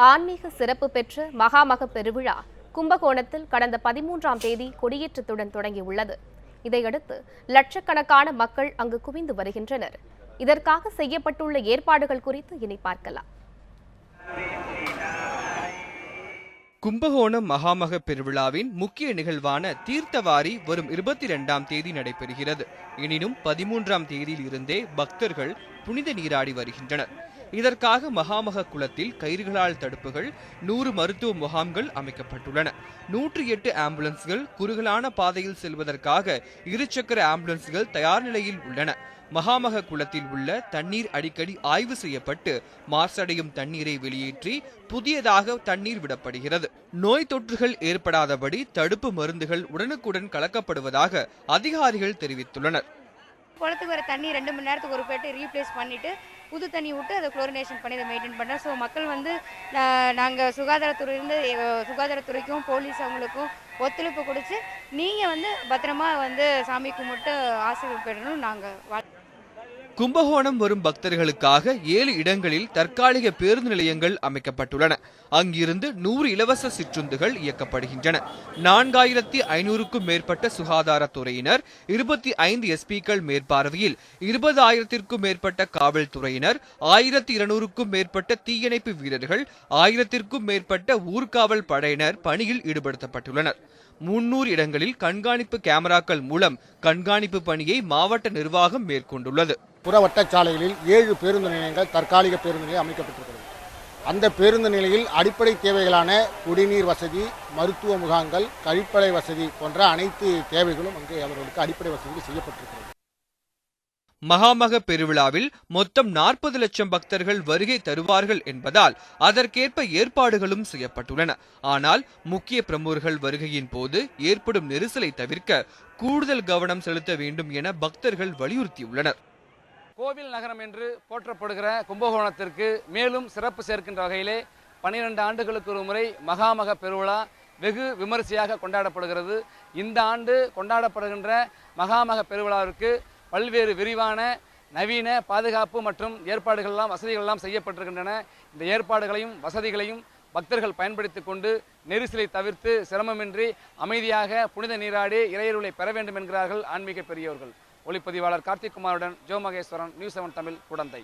ஆன்மீக சிறப்பு பெற்ற மகாமக பெருவிழா கும்பகோணத்தில் கடந்த 13ஆம் தேதி கொடியேற்றத்துடன் தொடங்கியுள்ளது. இதையடுத்து லட்சக்கணக்கான மக்கள் அங்கு குவிந்து வருகின்றனர். இதற்காக செய்யப்பட்டுள்ள ஏற்பாடுகள் குறித்து இனி பார்க்கலாம். கும்பகோணம் மகாமக பெருவிழாவின் முக்கிய நிகழ்வான தீர்த்தவாரி வரும் 22ஆம் தேதி நடைபெறுகிறது. எனினும் 13ஆம் தேதியில் இருந்தே பக்தர்கள் புனித நீராடி வருகின்றனர். இதற்காக மகாமக குளத்தில் கயிறுகளால் தடுப்புகள், 100 மருத்துவ முகாம்கள் அமைக்கப்பட்டுள்ளன. 108 ஆம்புலன்ஸ்கள் குறுகலான பாதையில் செல்வதற்காக இருசக்கர ஆம்புலன்ஸ்கள் தயார் நிலையில் உள்ளன. மகாமக குளத்தில் உள்ள தண்ணீர் அடிக்கடி ஆய்வு செய்யப்பட்டு மாசடையும் தண்ணீரை வெளியேற்றி புதியதாக தண்ணீர் விடப்படுகிறது. நோய் தொற்றுகள் ஏற்படாதபடி தடுப்பு மருந்துகள் உடனுக்குடன் கலக்கப்படுவதாக அதிகாரிகள் தெரிவித்துள்ளனர். குளத்துக்கு வர தண்ணி 2 மணி நேரத்துக்கு ஒரு பேட்டு ரீப்ளேஸ் பண்ணிட்டு புது தண்ணி விட்டு அதை குளோரினேஷன் பண்ணி அதை மெயின்டைன் பண்ணுறோம். ஸோ மக்கள் நாங்கள் சுகாதாரத்துறைக்கும் போலீஸ் அவங்களுக்கும் ஒத்துழைப்பு கொடுத்து நீங்கள் பத்திரமா சாமி கும்பிட்டு ஆசீர்வாதம் பெறணும். நாங்கள் கும்பகோணம் வரும் பக்தர்களுக்காக 7 இடங்களில் தற்காலிக பேருந்து நிலையங்கள் அமைக்கப்பட்டுள்ளன. அங்கிருந்து 100 இலவச சிற்றுந்துகள் இயக்கப்படுகின்றன. 4500க்கும் மேற்பட்ட சுகாதாரத்துறையினர், 25 எஸ்பிக்கள் மேற்பார்வையில் 20,000க்கும் மேற்பட்ட காவல்துறையினர், 1200க்கும் மேற்பட்ட தீயணைப்பு வீரர்கள், 1000க்கும் மேற்பட்ட ஊர்காவல் படையினர் பணியில் ஈடுபடுத்தப்பட்டுள்ளனர். 300 இடங்களில் கண்காணிப்பு கேமராக்கள் மூலம் கண்காணிப்பு பணியை மாவட்ட நிர்வாகம் மேற்கொண்டுள்ளது. புறவட்டச்சாலைகளில் 7 பேருந்து நிலையங்கள் தற்காலிக பேருந்து நிலையம் அமைக்கப்பட்டிருக்கிறது. அந்த பேருந்து நிலையில் அடிப்படை தேவைகளான குடிநீர் வசதி, மருத்துவ முகாம்கள், கழிப்பறை வசதி போன்ற அனைத்து தேவைகளும் அங்கே அவர்களுக்கு அடிப்படை வசதிகள் செய்யப்பட்டிருக்கிறது. மகாமக பெருவிழாவில் மொத்தம் 40 லட்சம் பக்தர்கள் வருகை தருவார்கள் என்பதால் அதற்கேற்ப ஏற்பாடுகளும் செய்யப்பட்டுள்ளன. ஆனால் முக்கிய பிரமுகர்கள் வருகையின் போது ஏற்படும் நெரிசலை தவிர்க்க கூடுதல் கவனம் செலுத்த வேண்டும் என பக்தர்கள் வலியுறுத்தியுள்ளனர். கோவில் நகரம் என்று போற்றப்படுகிற கும்பகோணத்திற்கு மேலும் சிறப்பு சேர்க்கின்ற வகையிலே 12 ஆண்டுகளுக்கு ஒரு முறை மகாமக பெருவிழா வெகு விமரிசையாக கொண்டாடப்படுகிறது. இந்த ஆண்டு கொண்டாடப்படுகின்ற மகாமக பெருவிழாவிற்கு பல்வேறு விரிவான நவீன பாதுகாப்பு மற்றும் வசதிகள் எல்லாம் செய்யப்பட்டிருக்கின்றன. இந்த ஏற்பாடுகளையும் வசதிகளையும் பக்தர்கள் பயன்படுத்திக் கொண்டு நெரிசலை தவிர்த்து சிரமமின்றி அமைதியாக புனித நீராடி இறையருளை பெற வேண்டும் என்கிறார்கள் ஆன்மீக பெரியவர்கள். ஒளிப்பதிவாளர் கார்த்திக் குமாருடன் ஜோ மகேஸ்வரன், நியூஸ் 7 தமிழ், குடந்தை.